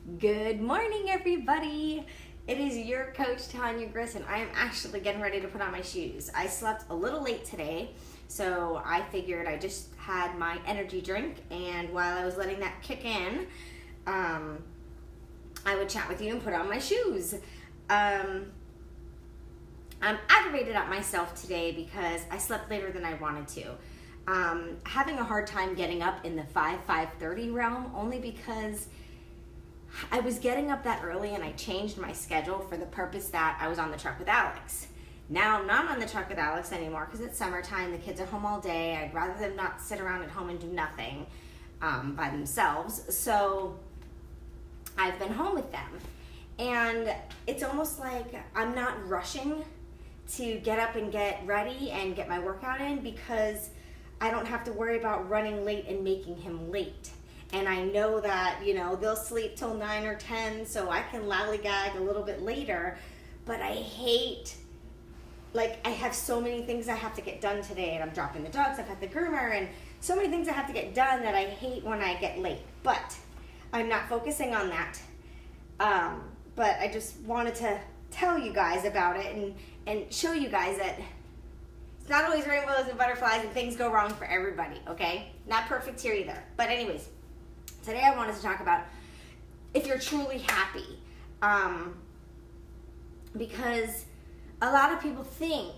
Good morning, everybody. It is your coach, Tanya Griss, and I am actually getting ready to put on my shoes. I slept a little late today, so I figured I just had my energy drink, and while I was letting that kick in, I would chat with you and put on my shoes. I'm aggravated at myself today because I slept later than I wanted to. Having a hard time getting up in the 5:30 realm, only because I was getting up that early and I changed my schedule for the purpose that I was on the truck with Alex. Now I'm not on the truck with Alex anymore because it's summertime, the kids are home all day. I'd rather them not sit around at home and do nothing by themselves. So I've been home with them. And it's almost like I'm not rushing to get up and get ready and get my workout in because I don't have to worry about running late and making him late. And I know that, they'll sleep till 9 or 10, so I can lollygag a little bit later. But I hate, I have so many things I have to get done today, and I'm dropping the dogs, I've had the groomer, and so many things I have to get done that I hate when I get late. But I'm not focusing on that. But I just wanted to tell you guys about it and show you guys that it's not always rainbows and butterflies and things go wrong for everybody, okay? Not perfect here either. But anyways, today I wanted to talk about if you're truly happy. Because a lot of people think,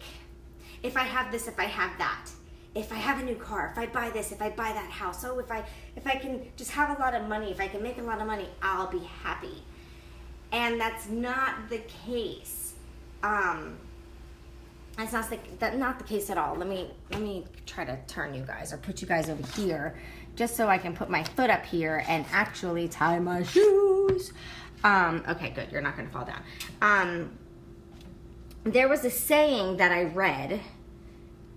if I have this, if I have that, if I have a new car, if I buy this, if I buy that house, if I can just have a lot of money, if I can make a lot of money, I'll be happy. And that's not the case. That's not the case at all. Let me try to turn you guys or put you guys over here just so I can put my foot up here and actually tie my shoes. Okay, good. You're not going to fall down. There was a saying that I read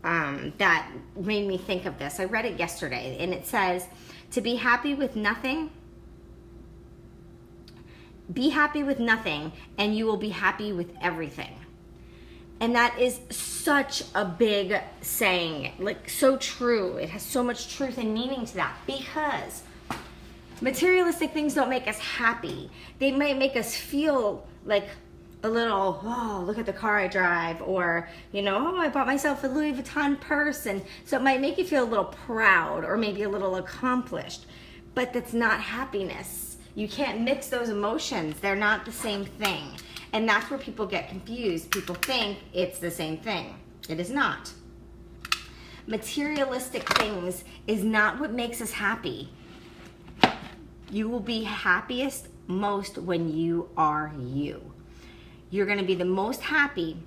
that made me think of this. I read it yesterday, and it says, to be happy with nothing, be happy with nothing, and you will be happy with everything. And that is such a big saying, so true. It has so much truth and meaning to that, because materialistic things don't make us happy. They might make us feel like a little, oh, look at the car I drive, or, oh, I bought myself a Louis Vuitton purse, and so it might make you feel a little proud or maybe a little accomplished, but that's not happiness. You can't mix those emotions. They're not the same thing. And that's where people get confused. People think it's the same thing. It is not. Materialistic things is not what makes us happy. You will be happiest most when you are you. You're going to be the most happy.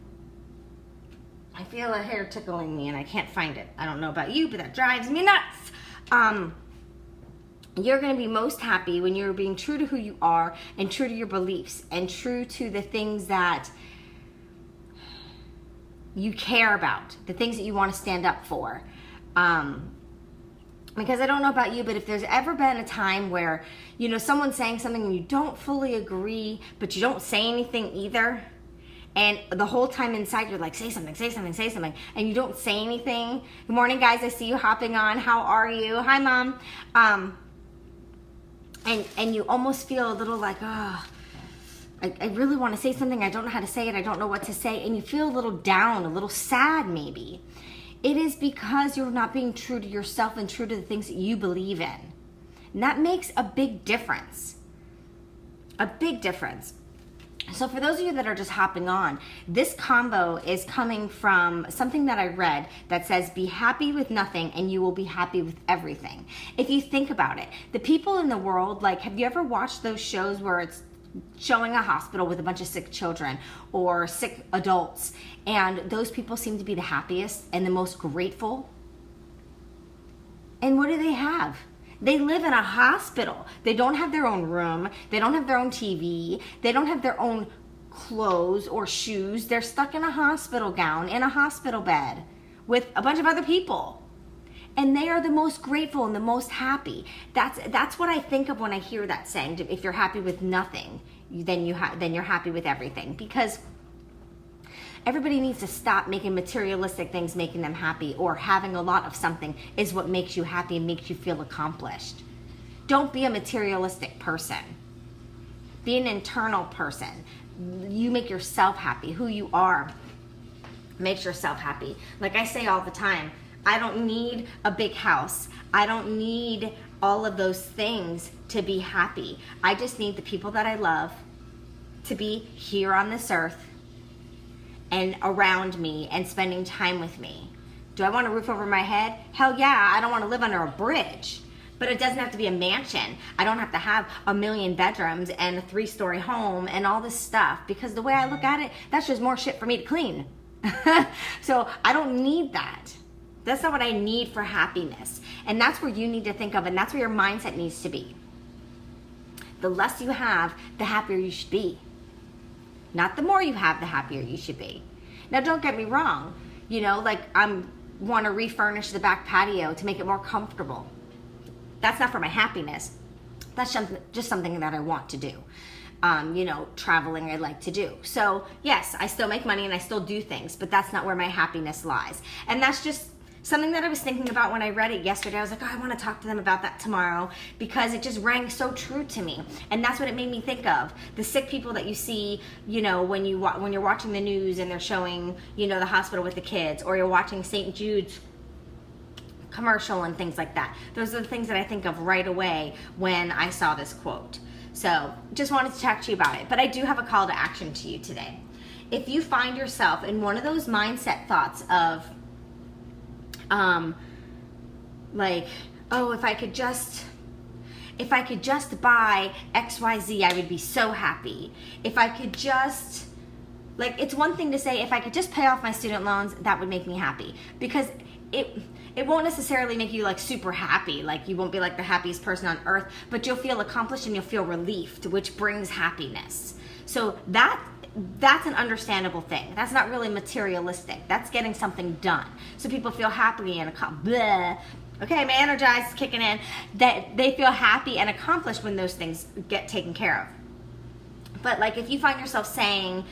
I feel a hair tickling me and I can't find it. I don't know about you, but that drives me nuts. You're going to be most happy when you're being true to who you are and true to your beliefs and true to the things that you care about, the things that you want to stand up for. Because I don't know about you, but if there's ever been a time where, someone's saying something and you don't fully agree, but you don't say anything either, and the whole time inside you're like, say something, say something, say something, and you don't say anything. Good morning, guys. I see you hopping on. How are you? Hi, Mom. And you almost feel a little like, oh, I really want to say something. I don't know how to say it. I don't know what to say. And you feel a little down, a little sad maybe. It is because you're not being true to yourself and true to the things that you believe in. And that makes a big difference. A big difference. So for those of you that are just hopping on, this combo is coming from something that I read that says, be happy with nothing and you will be happy with everything. If you think about it, the people in the world, have you ever watched those shows where it's showing a hospital with a bunch of sick children or sick adults, and those people seem to be the happiest and the most grateful? And what do they have? They live in a hospital. They don't have their own room. They don't have their own TV. They don't have their own clothes or shoes. They're stuck in a hospital gown, in a hospital bed with a bunch of other people. And they are the most grateful and the most happy. That's what I think of when I hear that saying, if you're happy with nothing, then you're happy with everything. Because everybody needs to stop making materialistic things making them happy, or having a lot of something is what makes you happy and makes you feel accomplished. Don't be a materialistic person. Be an internal person. You make yourself happy. Who you are makes yourself happy. Like I say all the time, I don't need a big house. I don't need all of those things to be happy. I just need the people that I love to be here on this earth and around me and spending time with me. Do I want a roof over my head? Hell yeah, I don't want to live under a bridge. But it doesn't have to be a mansion. I don't have to have 1,000,000 bedrooms and a 3-story home and all this stuff, because the way I look at it, that's just more shit for me to clean. So I don't need that. That's not what I need for happiness. And that's where you need to think of, and that's where your mindset needs to be. The less you have, the happier you should be. Not the more you have, the happier you should be. Now, don't get me wrong. You know, like I want to refurnish the back patio to make it more comfortable. That's not for my happiness. That's just something that I want to do. You know, traveling I like to do. So yes, I still make money and I still do things, but that's not where my happiness lies. And that's just something that I was thinking about when I read it yesterday. I was like, oh, I want to talk to them about that tomorrow, because it just rang so true to me. And that's what it made me think of. The sick people that you see, you know, when you're watching the news and they're showing, you know, the hospital with the kids, or you're watching St. Jude's commercial and things like that. Those are the things that I think of right away when I saw this quote. So just wanted to talk to you about it. But I do have a call to action to you today. If you find yourself in one of those mindset thoughts of like, oh, if I could just buy XYZ, I would be so happy. If I could just, like, it's one thing to say, if I could just pay off my student loans, that would make me happy. Because it won't necessarily make you like super happy. Like, you won't be like the happiest person on earth, but you'll feel accomplished and you'll feel relieved, which brings happiness. So that's an understandable thing. That's not really materialistic. That's getting something done. So people feel happy and accomplished. Okay, my Energize is kicking in. That they feel happy and accomplished when those things get taken care of. But like, if you find yourself saying,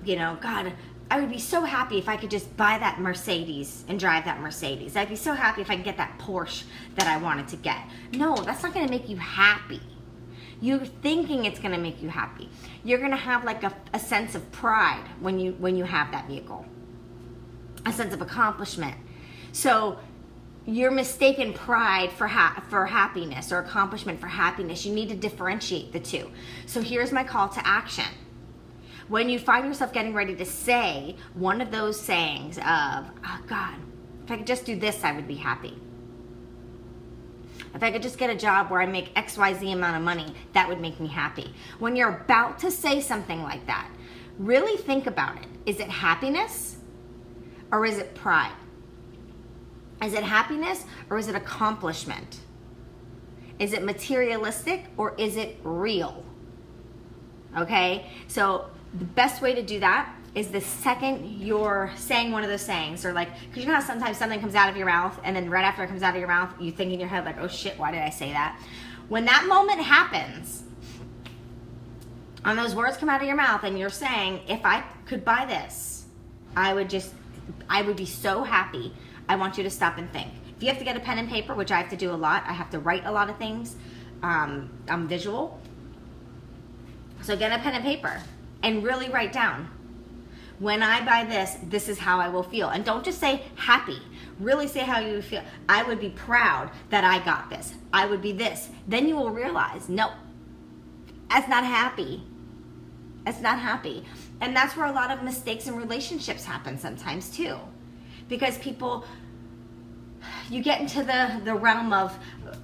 you know, God, I would be so happy if I could just buy that Mercedes and drive that Mercedes. I'd be so happy if I could get that Porsche that I wanted to get. No, that's not going to make you happy. You're thinking it's going to make you happy. You're going to have like a sense of pride when you have that vehicle, a sense of accomplishment. So you're mistaken pride for happiness, or accomplishment for happiness. You need to differentiate the two. So here's my call to action. When you find yourself getting ready to say one of those sayings of, oh God, if I could just do this, I would be happy. If I could just get a job where I make XYZ amount of money, that would make me happy. When you're about to say something like that, really think about it. Is it happiness or is it pride? Is it happiness or is it accomplishment? Is it materialistic or is it real? Okay, so the best way to do that is the second you're saying one of those sayings, or like, because you know how sometimes something comes out of your mouth and then right after it comes out of your mouth, you think in your head like, oh shit, why did I say that? When that moment happens, and those words come out of your mouth and you're saying, if I could buy this, I would be so happy. I want you to stop and think. If you have to get a pen and paper, which I have to do a lot, I have to write a lot of things. I'm visual. So get a pen and paper and really write down, when I buy this, this is how I will feel. And don't just say happy. Really say how you feel. I would be proud that I got this. I would be this. Then you will realize, no, that's not happy. That's not happy. And that's where a lot of mistakes in relationships happen sometimes too. Because people, you get into the realm of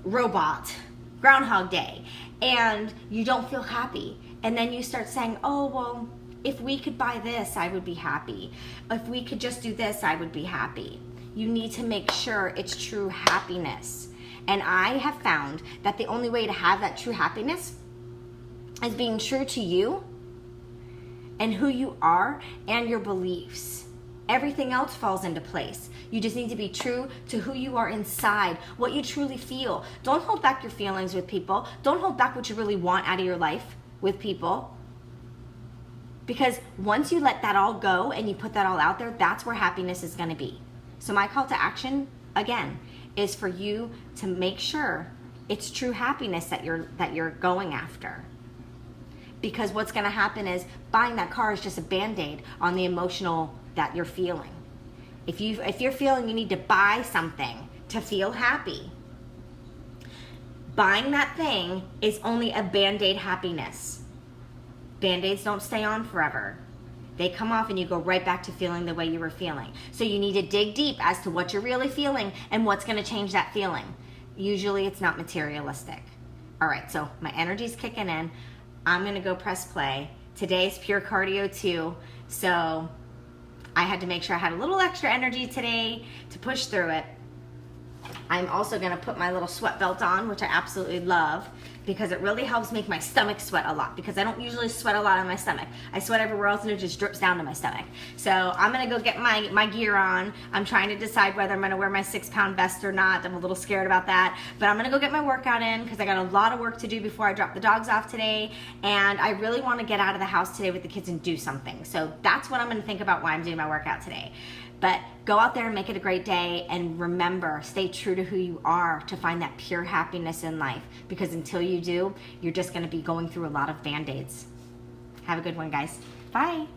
robot, Groundhog Day, and you don't feel happy. And then you start saying, oh, well, if we could buy this, I would be happy. If we could just do this, I would be happy. You need to make sure it's true happiness. And I have found that the only way to have that true happiness is being true to you and who you are and your beliefs. Everything else falls into place. You just need to be true to who you are inside, what you truly feel. Don't hold back your feelings with people. Don't hold back what you really want out of your life with people. Because once you let that all go and you put that all out there, that's where happiness is going to be. So my call to action, again, is for you to make sure It's true happiness that you're going after. Because what's going to happen is buying that car is just a Band-Aid on the emotional that you're feeling. If you're feeling you need to buy something to feel happy, buying that thing is only a Band-Aid happiness. Band-Aids don't stay on forever. They come off and you go right back to feeling the way you were feeling. So you need to dig deep as to what you're really feeling and what's going to change that feeling. Usually it's not materialistic. All right, so my energy's kicking in. I'm going to go press play. Today's pure cardio too, so I had to make sure I had a little extra energy today to push through it. I'm also going to put my little sweat belt on, which I absolutely love, because it really helps make my stomach sweat a lot, because I don't usually sweat a lot on my stomach. I sweat everywhere else and it just drips down to my stomach. So I'm going to go get my gear on. I'm trying to decide whether I'm going to wear my 6-pound vest or not. I'm a little scared about that, but I'm going to go get my workout in because I got a lot of work to do before I drop the dogs off today, and I really want to get out of the house today with the kids and do something. So that's what I'm going to think about while I'm doing my workout today. But go out there and make it a great day, and remember, stay true to who you are to find that pure happiness in life, because until you do, you're just going to be going through a lot of Band-Aids. Have a good one, guys. Bye.